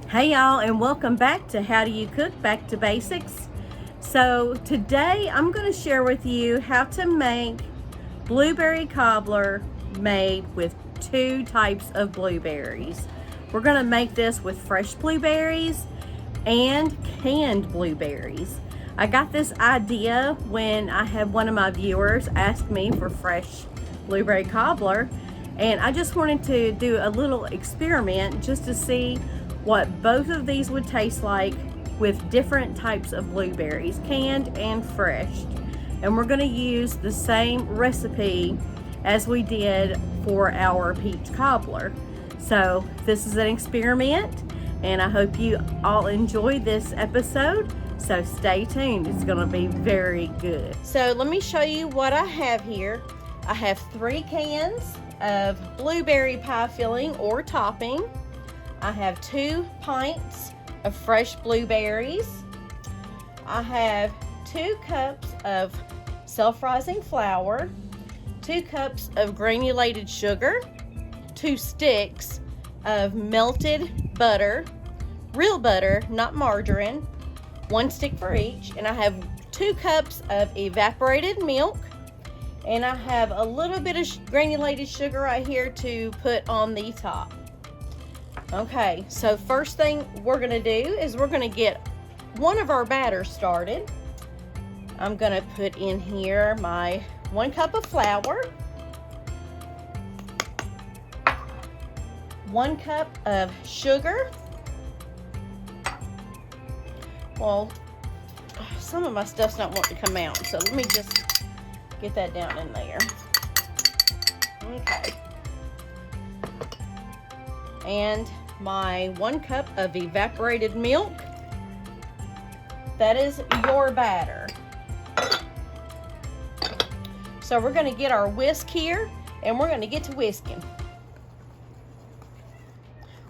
Hey y'all, and welcome back to How Do You Cook Back to Basics. So today I'm going to share with you how to make blueberry cobbler made with two types of blueberries. We're going to make this with fresh blueberries and canned blueberries. I got this idea when I had one of my viewers ask me for fresh blueberry cobbler, and I just wanted to do a little experiment just to see what both of these would taste like with different types of blueberries, canned and fresh. And we're going to use the same recipe as we did for our peach cobbler. So this is an experiment, and I hope you all enjoy this episode. So stay tuned, it's going to be very good. So let me show you what I have here. I have 3 cans of blueberry pie filling or topping. I have 2 pints of fresh blueberries. I have 2 cups of self-rising flour, 2 cups of granulated sugar, 2 sticks of melted butter, real butter, not margarine, 1 stick for each, and I have 2 cups of evaporated milk, and I have a little bit of granulated sugar right here to put on the top. Okay, so first thing we're going to do is we're going to get one of our batters started. I'm going to put in here my 1 cup of flour, 1 cup of sugar. Well, some of my stuff's not wanting to come out, so let me just get that down in there. Okay. And my 1 cup of evaporated milk. That is your batter. So we're going to get our whisk here, and we're going to get to whisking.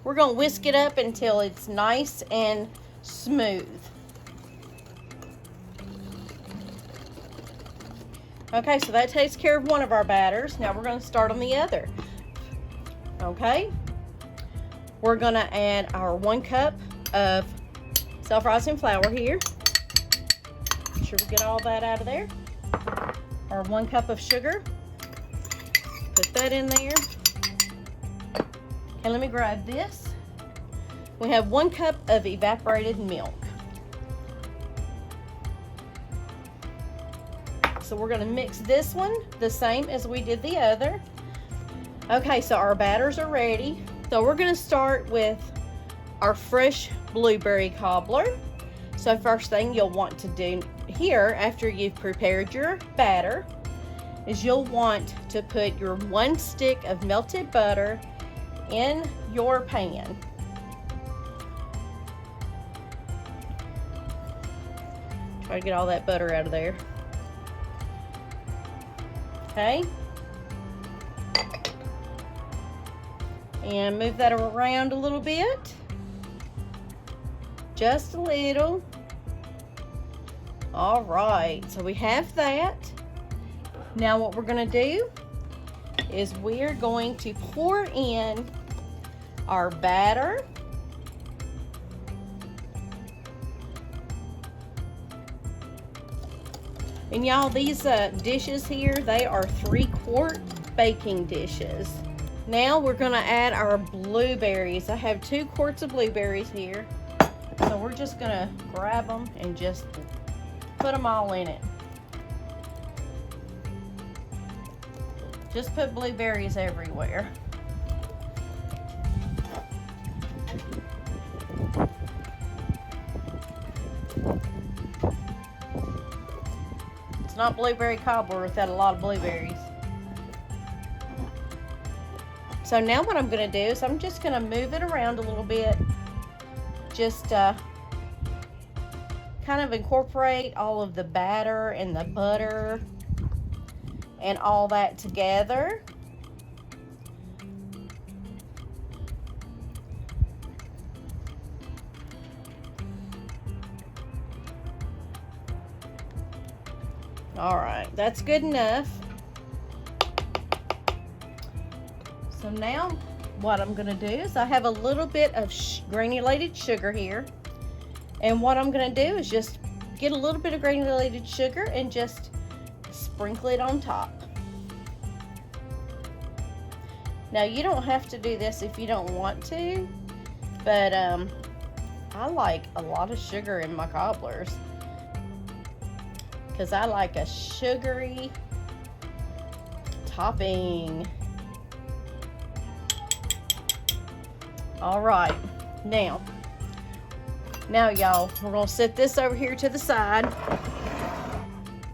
We're going to whisk it up until it's nice and smooth. Okay, so that takes care of one of our batters. Now we're going to start on the other. Okay. We're going to add our 1 cup of self-rising flour here. Make sure we get all that out of there. Our 1 cup of sugar. Put that in there. And let me grab this. We have 1 cup of evaporated milk. So we're going to mix this one the same as we did the other. Okay, so our batters are ready. So we're going to start with our fresh blueberry cobbler. So first thing you'll want to do here after you've prepared your batter is you'll want to put your 1 stick of melted butter in your pan. Try to get all that butter out of there. Okay. And move that around a little bit. Just a little. All right, so we have that. Now what we're going to do is we're going to pour in our batter. And y'all, these dishes here, they are 3-quart baking dishes. Now we're going to add our blueberries. I have 2 quarts of blueberries here. So we're just going to grab them and just put them all in it. Just put blueberries everywhere. It's not blueberry cobbler without a lot of blueberries. So now what I'm going to do is I'm just going to move it around a little bit. Just kind of incorporate all of the batter and the butter and all that together. All right, that's good enough. So now what I'm gonna do is I have a little bit of granulated sugar here. And what I'm gonna do is just get a little bit of granulated sugar and just sprinkle it on top. Now you don't have to do this if you don't want to, but I like a lot of sugar in my cobblers because I like a sugary topping. All right, now y'all, we're gonna set this over here to the side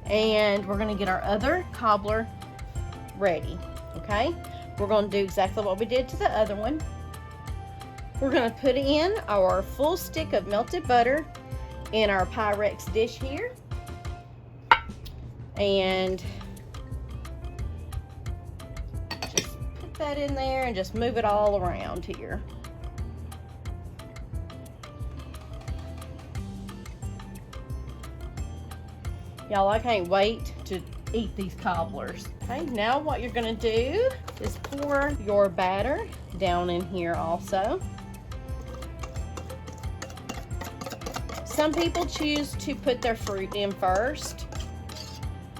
and we're gonna get our other cobbler ready, okay? We're gonna do exactly what we did to the other one. We're gonna put in our full stick of melted butter in our Pyrex dish here. And just put that in there and just move it all around here. Y'all, I can't wait to eat these cobblers. Okay, now what you're gonna do is pour your batter down in here also. Some people choose to put their fruit in first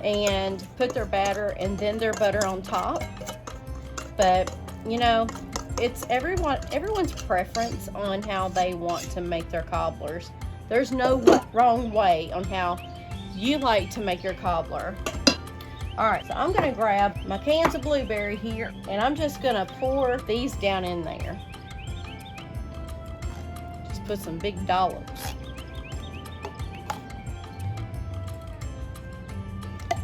and put their batter and then their butter on top. But, you know, it's everyone's preference on how they want to make their cobblers. There's no wrong way on how you like to make your cobbler. All right, so I'm gonna grab my cans of blueberry here and I'm just gonna pour these down in there. Just put some big dollops.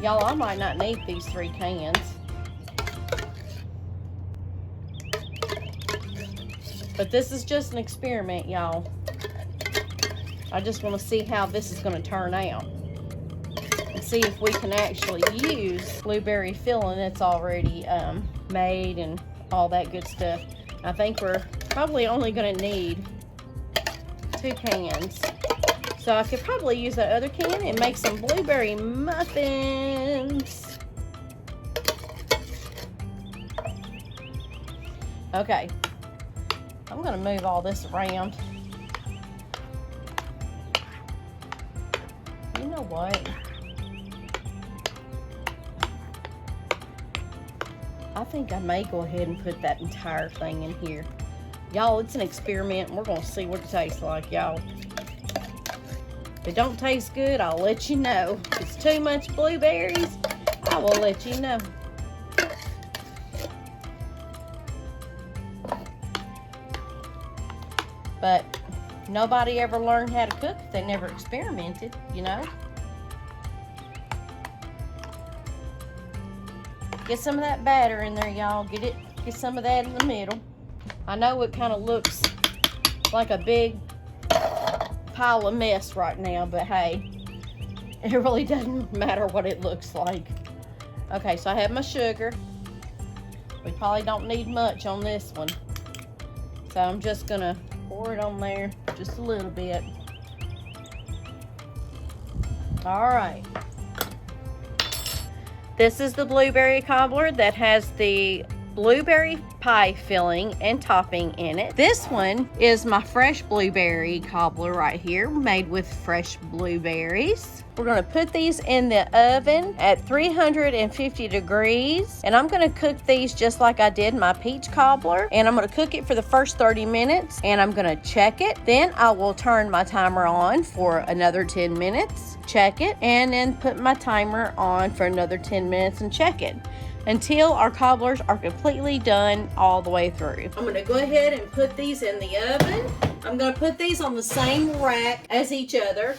Y'all, I might not need these 3 cans. But this is just an experiment, y'all. I just want to see how this is going to turn out. And see if we can actually use blueberry filling that's already made and all that good stuff. I think we're probably only going to need 2 cans. So I could probably use that other can and make some blueberry muffins. Okay, I'm gonna move all this around. You know what? I think I may go ahead and put that entire thing in here. Y'all, it's an experiment and we're gonna see what it tastes like, y'all. If it don't taste good, I'll let you know. If it's too much blueberries, I will let you know. But nobody ever learned how to cook if they never experimented, you know? Get some of that batter in there, y'all. Get some of that in the middle. I know it kind of looks like a big pile of mess right now, but hey, it really doesn't matter what it looks like. Okay, so I have my sugar. We probably don't need much on this one, so I'm just gonna pour it on there just a little bit. All right, this is the blueberry cobbler that has the blueberry pie filling and topping in it. This one is my fresh blueberry cobbler right here, made with fresh blueberries. We're gonna put these in the oven at 350 degrees, and I'm gonna cook these just like I did my peach cobbler, and I'm gonna cook it for the first 30 minutes, and I'm gonna check it. Then I will turn my timer on for another 10 minutes, check it, and then put my timer on for another 10 minutes and check it, until our cobblers are completely done all the way through. I'm gonna go ahead and put these in the oven. I'm gonna put these on the same rack as each other,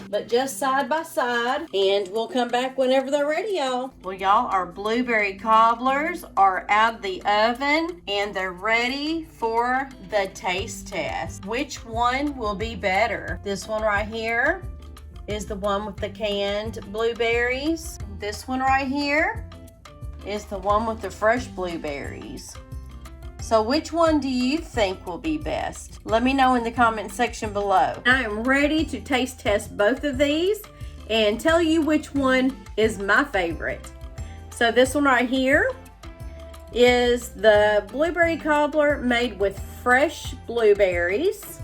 but just side by side, and we'll come back whenever they're ready, y'all. Well, y'all, our blueberry cobblers are out of the oven and they're ready for the taste test. Which one will be better? This one right here is the one with the canned blueberries. This one right here is the one with the fresh blueberries. So which one do you think will be best? Let me know in the comment section below. I am ready to taste test both of these and tell you which one is my favorite. So this one right here is the Blueberry Cobbler made with fresh blueberries.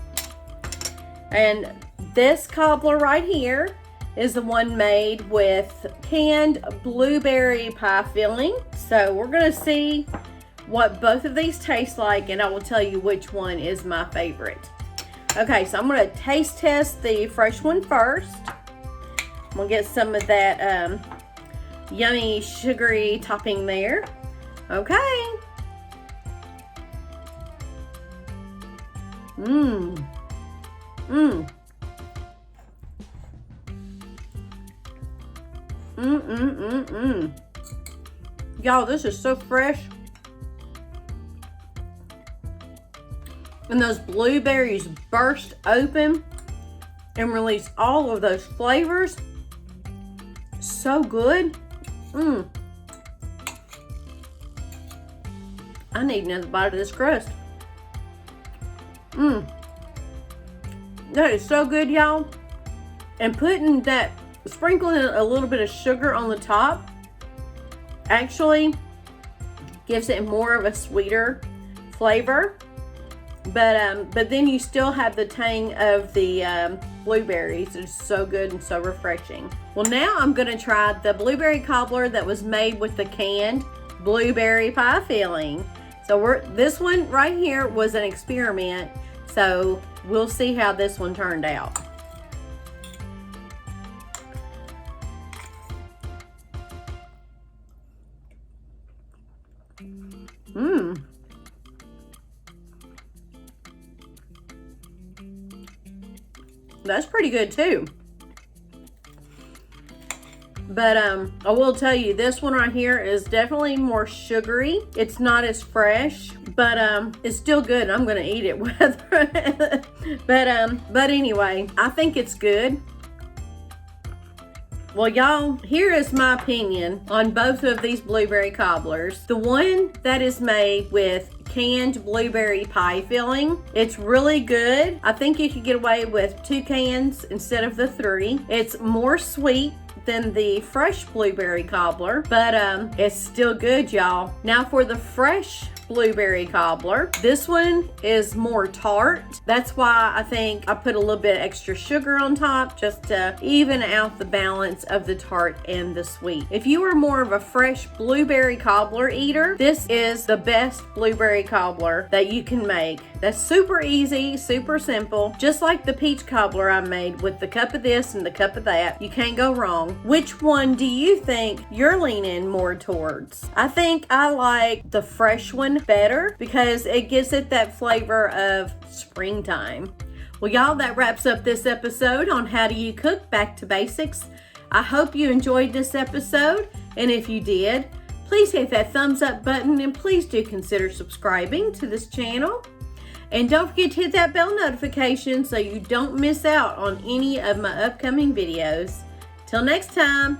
And this cobbler right here is the one made with canned blueberry pie filling. So we're gonna see what both of these taste like, and I will tell you which one is my favorite. Okay, so I'm gonna taste test the fresh one first. I'm gonna get some of that yummy sugary topping there. Okay. Y'all, this is so fresh. And those blueberries burst open and release all of those flavors. So good. I need another bite of this crust. That is so good, y'all. And putting that, sprinkling a little bit of sugar on the top actually gives it more of a sweeter flavor. But then you still have the tang of the blueberries. It's so good and so refreshing. Well, now I'm gonna try the blueberry cobbler that was made with the canned blueberry pie filling. So this one right here was an experiment. So we'll see how this one turned out. That's pretty good too. But I will tell you, this one right here is definitely more sugary. It's not as fresh, but it's still good. I'm gonna eat it with but anyway, I think it's good. Well, y'all, here is my opinion on both of these blueberry cobblers. The one that is made with canned blueberry pie filling, it's really good. I think you could get away with 2 cans instead of the 3. It's more sweet than the fresh blueberry cobbler, but it's still good, y'all. Now for the fresh blueberry cobbler, this one is more tart. That's why I think I put a little bit extra sugar on top just to even out the balance of the tart and the sweet. If you are more of a fresh blueberry cobbler eater, this is the best blueberry cobbler that you can make. That's super easy, super simple, just like the peach cobbler I made with the cup of this and the cup of that. You can't go wrong. Which one do you think you're leaning more towards? I think I like the fresh one better because it gives it that flavor of springtime. Well, y'all, that wraps up this episode on How Do You Cook Back to Basics. I hope you enjoyed this episode, and if you did, please hit that thumbs up button and please do consider subscribing to this channel. And don't forget to hit that bell notification so you don't miss out on any of my upcoming videos. Till next time,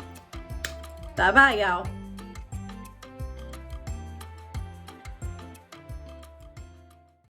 bye-bye, y'all.